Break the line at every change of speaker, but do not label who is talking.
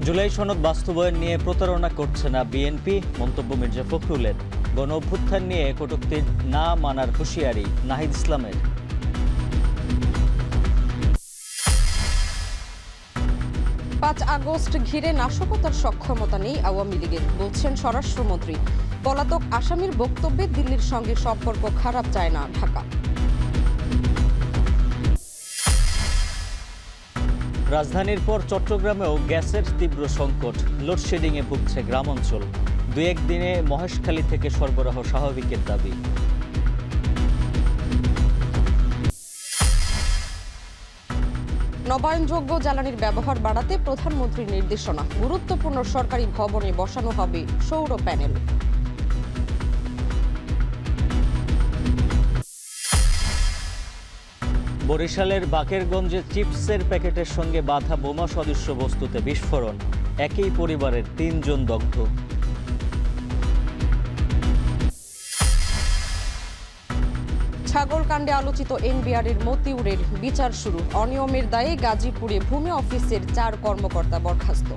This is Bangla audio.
জুলাই সনদ বাস্তবায়ন নিয়ে প্রতারণা করছে না বিএনপি, মন্তব্য মির্জা ফখরুলের। গণ অভ্যুত্থান নিয়ে কটূক্তি না মানার হুঁশিয়ারি নাহিদ ইসলামের।
৫ আগস্ট ঘিরে নাশকতার সক্ষমতা নেই আওয়ামী লীগের, বলছেন স্বরাষ্ট্রমন্ত্রী। পলাতক আসামির বক্তব্যে দিল্লির সঙ্গে সম্পর্ক খারাপ চায় না ঢাকা।
রাজধানীর পর চট্টগ্রামেও গ্যাসের তীব্র সংকট, লোডশেডিংয়ে ভুগছে গ্রাম অঞ্চল। ২-১ দিনে মহেশখালী থেকে সরবরাহ স্বাভাবিকের দাবি।
নবায়নযোগ্য জ্বালানির ব্যবহার বাড়াতে প্রধানমন্ত্রীর নির্দেশনা। গুরুত্বপূর্ণ সরকারি ভবনে বসানো হবে সৌর প্যানেল।
বরিশালের বাকেরগঞ্জে চিপসের প্যাকেটের সঙ্গে বাঁধা বোমা সদৃশ্য বস্তুতে বিস্ফোরণ, একই পরিবারের ৩ জন দগ্ধ।
ছাগলকাণ্ডে আলোচিত এনবিআরের মতিউরের বিচার শুরু। অনিয়মের দায়ে গাজীপুরে ভূমি অফিসের ৪ কর্মকর্তা বরখাস্ত।